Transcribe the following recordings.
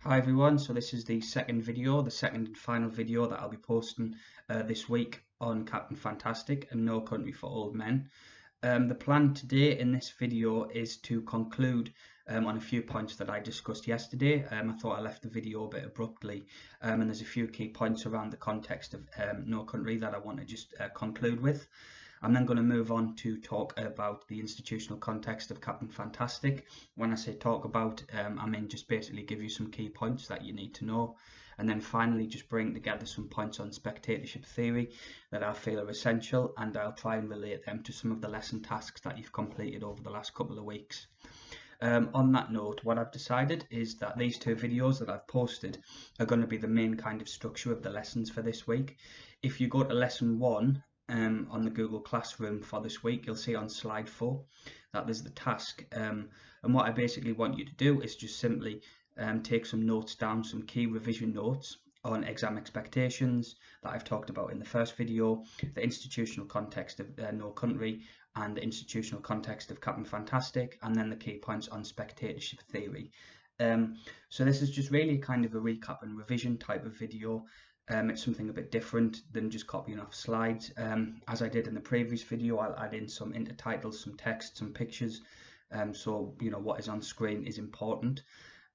Hi everyone, so this is the second and final video that I'll be posting this week on Captain Fantastic and No Country for Old Men. The plan today in this video is to conclude on a few points that I discussed yesterday. I thought I left the video a bit abruptly, and there's a few key points around the context of No Country that I want to just conclude with. I'm then going to move on to talk about the institutional context of Captain Fantastic. When I say talk about, I mean just basically give you some key points that you need to know. And then finally just bring together some points on spectatorship theory that I feel are essential, and I'll try and relate them to some of the lesson tasks that you've completed over the last couple of weeks. On that note, what I've decided is that these two videos that I've posted are going to be the main kind of structure of the lessons for this week. If you go to lesson 1 on the Google Classroom for this week, you'll see on slide 4 that there's the task, and what I basically want you to do is just simply take some notes down, some key revision notes on exam expectations that I've talked about in the first video, the institutional context of No Country and the institutional context of Captain Fantastic, and then the key points on spectatorship theory. So this is just really kind of a recap and revision type of video. It's something a bit different than just copying off slides. As I did in the previous video, I'll add in some intertitles, some text, some pictures, so you know what is on screen is important.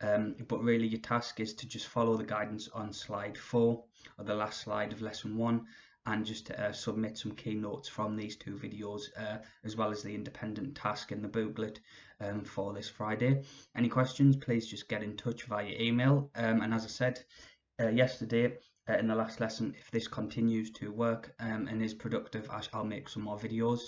But really your task is to just follow the guidance on slide 4, or the last slide of lesson 1, and just submit some key notes from these two videos, as well as the independent task in the booklet for this Friday. Any questions, please just get in touch via email. And as I said yesterday, in the last lesson, if this continues to work and is productive, I'll make some more videos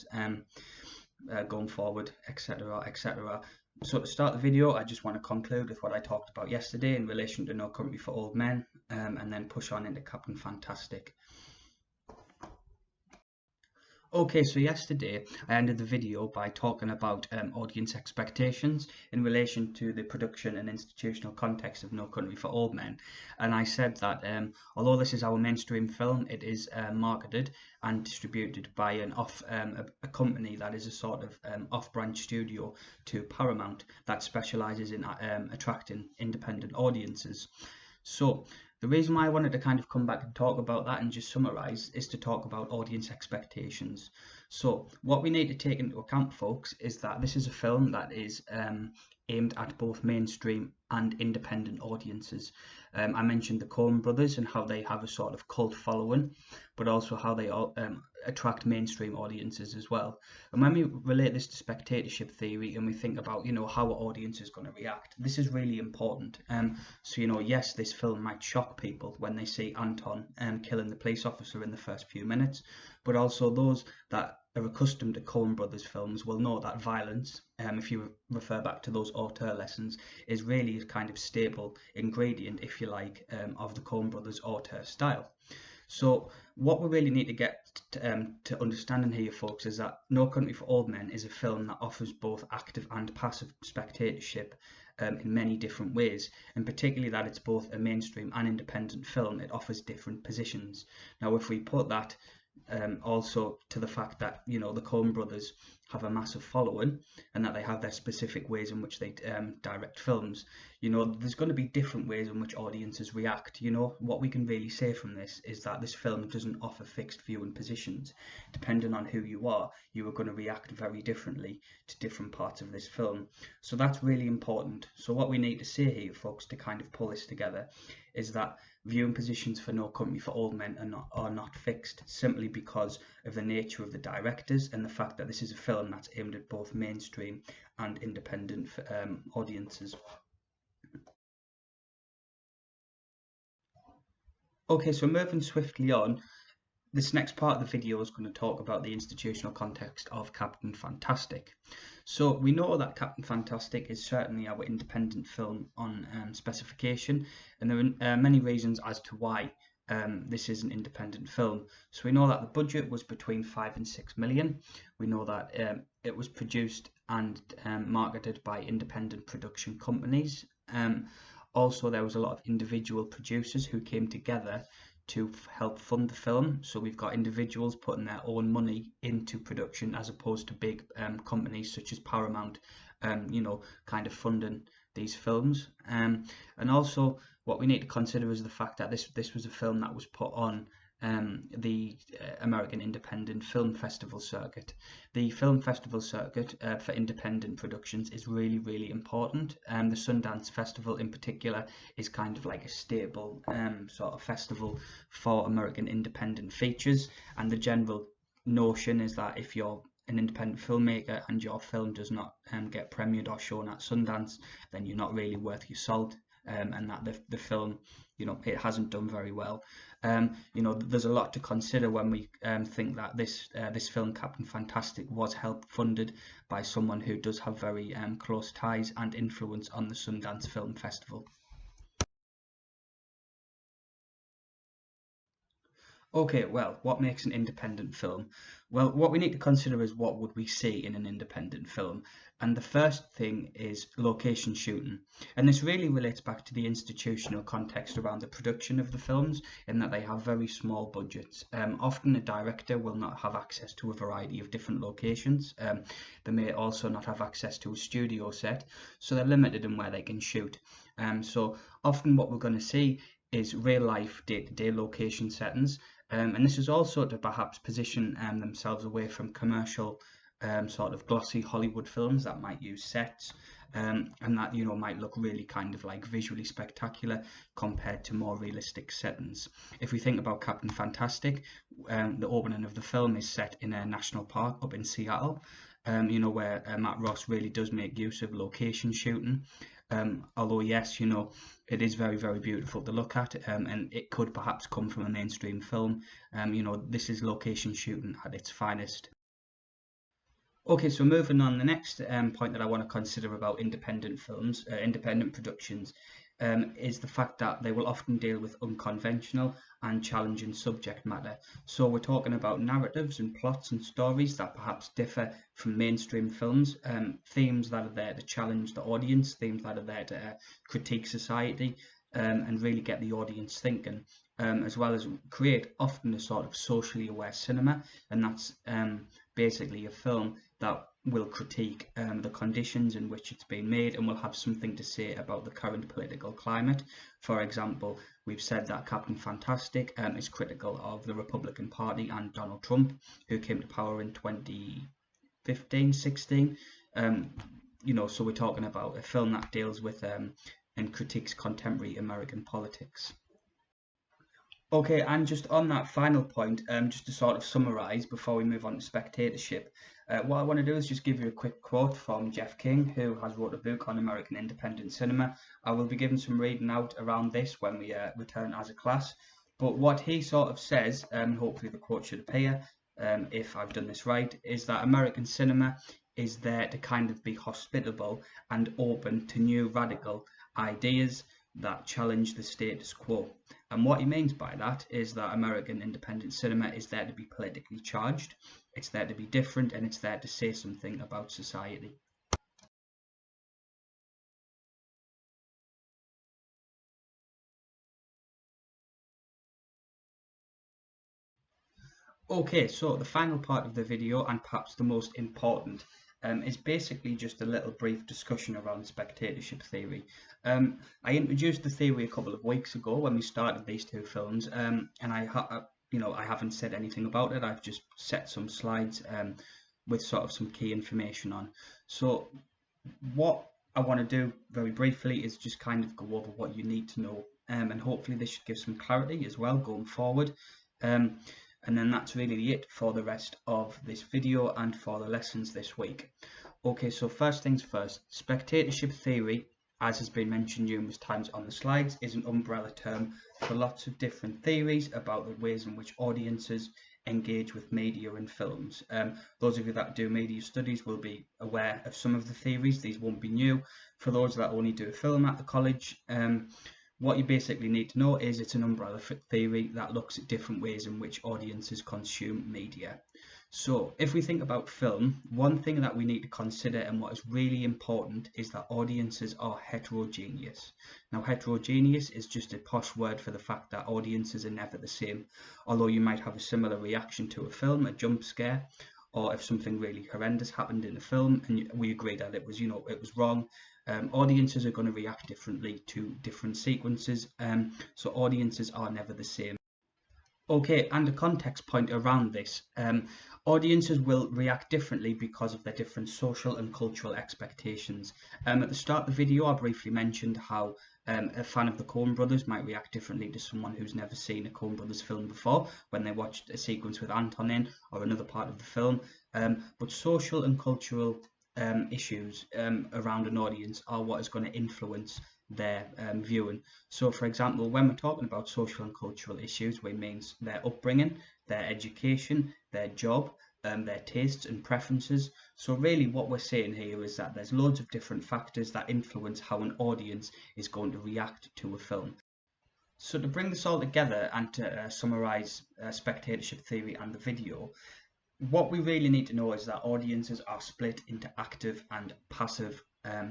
going forward, etc, etc. So to start the video, I just want to conclude with what I talked about yesterday in relation to No Country for Old Men, and then push on into Captain Fantastic. Okay, so yesterday I ended the video by talking about audience expectations in relation to the production and institutional context of No Country for Old Men, and I said that although this is our mainstream film, it is marketed and distributed by a company that is a sort of off-branch studio to Paramount that specialises in attracting independent audiences. So the reason why I wanted to kind of come back and talk about that and just summarise is to talk about audience expectations. So what we need to take into account, folks, is that this is a film that is aimed at both mainstream and independent audiences. I mentioned the Coen brothers and how they have a sort of cult following, but also how they attract mainstream audiences as well. And when we relate this to spectatorship theory and we think about, you know, how our audience is going to react, this is really important. So, you know, yes, this film might shock people when they see Anton killing the police officer in the first few minutes, but also those that are accustomed to Coen brothers films will know that violence, if you refer back to those auteur lessons, is really a kind of staple ingredient, if you like, of the Coen brothers auteur style. So what we really need to get to understanding here, folks, is that No Country for Old Men is a film that offers both active and passive spectatorship in many different ways, and particularly that it's both a mainstream and independent film. It offers different positions. Now, if we put that also to the fact that, you know, the Coen brothers have a massive following and that they have their specific ways in which they direct films, you know, there's going to be different ways in which audiences react. You know, what we can really say from this is that this film doesn't offer fixed viewing positions. Depending on who you are going to react very differently to different parts of this film. So that's really important. So what we need to say here, folks, to kind of pull this together, is that viewing positions for No Country for Old Men are not fixed, simply because of the nature of the directors and the fact that this is a film that's aimed at both mainstream and independent audiences. Okay, so moving swiftly on, this next part of the video is going to talk about the institutional context of Captain Fantastic. So we know that Captain Fantastic is certainly our independent film on specification, and there are many reasons as to why this is an independent film. So we know that the budget was between 5 and 6 million. We know that it was produced and marketed by independent production companies. Also, there was a lot of individual producers who came together to help fund the film. So we've got individuals putting their own money into production, as opposed to big companies such as Paramount, you know, kind of funding these films. And also what we need to consider is the fact that this was a film that was put on the American Independent Film Festival circuit. The film festival circuit for independent productions is really, really important. The Sundance Festival in particular is kind of like a stable sort of festival for American independent features, and the general notion is that if you're an independent filmmaker and your film does not get premiered or shown at Sundance, then you're not really worth your salt, and that the film, it hasn't done very well. There's a lot to consider when we think that this film, Captain Fantastic, was help funded by someone who does have very close ties and influence on the Sundance Film Festival. Okay, well, what makes an independent film? Well, what we need to consider is what would we see in an independent film. And the first thing is location shooting. And this really relates back to the institutional context around the production of the films, in that they have very small budgets. Often a director will not have access to a variety of different locations. They may also not have access to a studio set, so they're limited in where they can shoot. So often what we're going to see is real life day-to-day location settings, and this is also to perhaps position themselves away from commercial sort of glossy Hollywood films that might use sets, and that might look really kind of like visually spectacular compared to more realistic settings. If we think about Captain Fantastic, the opening of the film is set in a national park up in Seattle, where Matt Ross really does make use of location shooting. Although yes, it is very, very beautiful to look at, and it could perhaps come from a mainstream film. This is location shooting at its finest. Okay, so moving on, the next point that I want to consider about independent films, independent productions, is the fact that they will often deal with unconventional and challenging subject matter. So we're talking about narratives and plots and stories that perhaps differ from mainstream films, themes that are there to challenge the audience, themes that are there to critique society, and really get the audience thinking, as well as create often a sort of socially aware cinema, and that's basically a film that will critique the conditions in which it's been made and will have something to say about the current political climate. For example, we've said that Captain Fantastic is critical of the Republican Party and Donald Trump, who came to power in 2015, 16. So we're talking about a film that deals with and critiques contemporary American politics. Okay, and just on that final point, just to sort of summarise before we move on to spectatorship, what I want to do is just give you a quick quote from Jeff King, who has wrote a book on American independent cinema. I will be giving some reading out around this when we return as a class. But what he sort of says, hopefully the quote should appear, if I've done this right, is that American cinema is there to kind of be hospitable and open to new radical ideas that challenge the status quo. And what he means by that is that American independent cinema is there to be politically charged, it's there to be different, and it's there to say something about society. Okay, so the final part of the video, and perhaps the most important, is basically just a little brief discussion around spectatorship theory. I introduced the theory a couple of weeks ago when we started these two films, and I haven't said anything about it. I've just set some slides with sort of some key information on. So what I want to do very briefly is just kind of go over what you need to know, and hopefully this should give some clarity as well going forward. And then that's really it for the rest of this video and for the lessons this week. Okay, so first things first, spectatorship theory, as has been mentioned numerous times on the slides, is an umbrella term for lots of different theories about the ways in which audiences engage with media and films. Those of you that do media studies will be aware of some of the theories. These won't be new. For those that only do film at the college, what you basically need to know is it's an umbrella theory that looks at different ways in which audiences consume media. So if we think about film, one thing that we need to consider and what is really important is that audiences are heterogeneous. Now, heterogeneous is just a posh word for the fact that audiences are never the same. Although you might have a similar reaction to a film, a jump scare, or if something really horrendous happened in the film and we agree that it was, it was wrong, audiences are going to react differently to different sequences, so audiences are never the same. Okay, and a context point around this. Audiences will react differently because of their different social and cultural expectations. At the start of the video, I briefly mentioned how a fan of the Coen Brothers might react differently to someone who's never seen a Coen Brothers film before when they watched a sequence with Anton in or another part of the film. But social and cultural issues around an audience are what is going to influence their viewing. So, for example, when we're talking about social and cultural issues, we mean their upbringing, their education, their job, their tastes and preferences. So really what we're saying here is that there's loads of different factors that influence how an audience is going to react to a film. So to bring this all together and to summarise spectatorship theory and the video, what we really need to know is that audiences are split into active and passive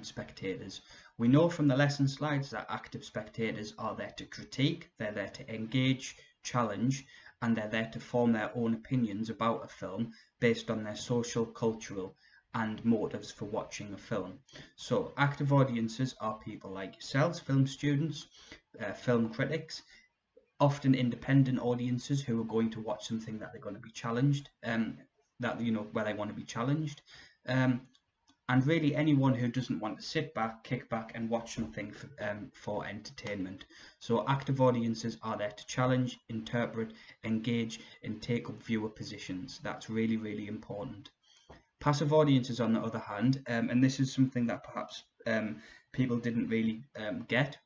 spectators. We know from the lesson slides that active spectators are there to critique, they're there to engage, challenge, and they're there to form their own opinions about a film based on their social, cultural, and motives for watching a film. So active audiences are people like yourselves, film students, film critics, often independent audiences who are going to watch something that they're going to be challenged, where they want to be challenged, and really anyone who doesn't want to sit back, kick back, and watch something for entertainment. So active audiences are there to challenge, interpret, engage, and take up viewer positions. That's really, really important. Passive audiences, on the other hand, and this is something that perhaps people didn't really get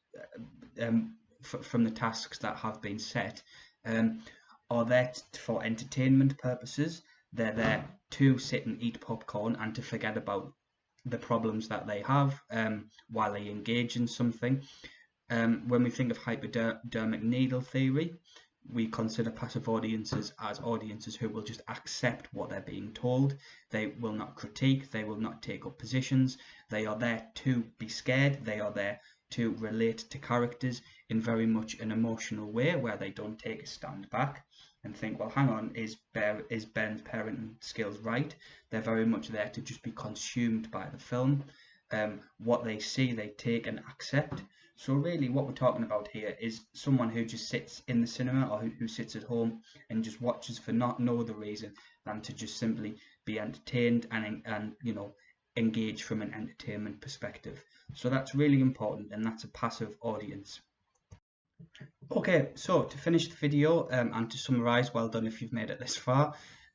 from the tasks that have been set, are there for entertainment purposes. They're there to sit and eat popcorn and to forget about the problems that they have while they engage in something. When we think of hypodermic needle theory, we consider passive audiences as audiences who will just accept what they're being told. They will not critique, they will not take up positions. They are there to be scared, they are there to relate to characters in very much an emotional way where they don't take a stand back and think, well, hang on, is Ben's parenting skills right? They're very much there to just be consumed by the film. What they see, they take and accept. So really what we're talking about here is someone who just sits in the cinema or who sits at home and just watches for no other reason than to just simply be entertained and engage from an entertainment perspective. So that's really important, and that's a passive audience. Okay, so to finish the video and to summarize, well done if you've made it this far.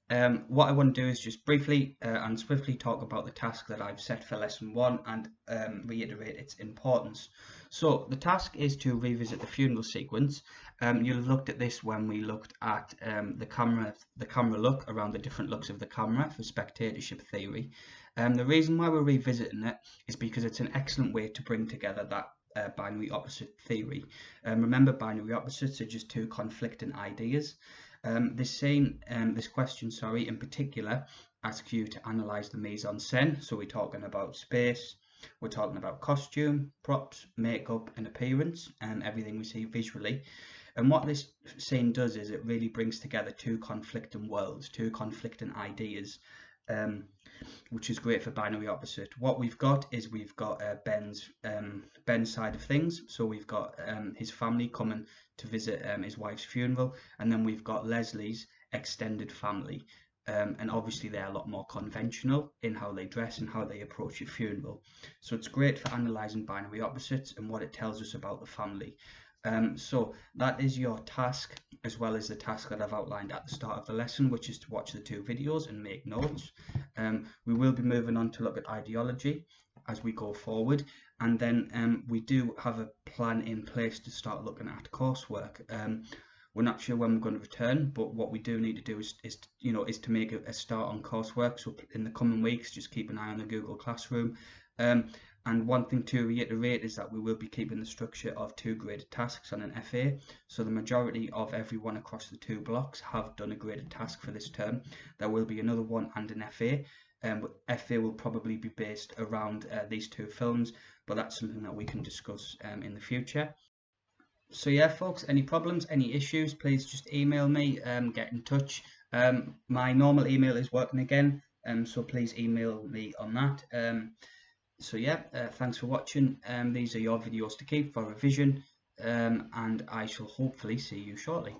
What I want to do is just briefly and swiftly talk about the task that I've set for lesson 1 and reiterate its importance. So the task is to revisit the funeral sequence. You'll have looked at this when we looked at the camera look, around the different looks of the camera for spectatorship theory. The reason why we're revisiting it is because it's an excellent way to bring together that binary opposite theory. Remember, binary opposites are just two conflicting ideas. This question, in particular, asks you to analyse the mise-en-scène. So we're talking about space, we're talking about costume, props, makeup, and appearance, and everything we see visually. And what this scene does is it really brings together two conflicting worlds, two conflicting ideas, which is great for binary opposite. What we've got is Ben's side of things. So we've got his family coming to visit his wife's funeral, and then we've got Leslie's extended family. And obviously they're a lot more conventional in how they dress and how they approach a funeral. So it's great for analysing binary opposites and what it tells us about the family. So that is your task, as well as the task that I've outlined at the start of the lesson, which is to watch the 2 videos and make notes. We will be moving on to look at ideology as we go forward, and then we do have a plan in place to start looking at coursework. We're not sure when we're going to return, but what we do need to do is to make a start on coursework. So in the coming weeks, just keep an eye on the Google Classroom. And one thing to reiterate is that we will be keeping the structure of 2 graded tasks on an FA. So the majority of everyone across the 2 blocks have done a graded task for this term. There will be another one and an FA. But FA will probably be based around these 2 films, but that's something that we can discuss in the future. So yeah, folks, any problems, any issues, please just email me, get in touch. My normal email is working again, so please email me on that. So yeah, thanks for watching. These are your videos to keep for revision, and I shall hopefully see you shortly.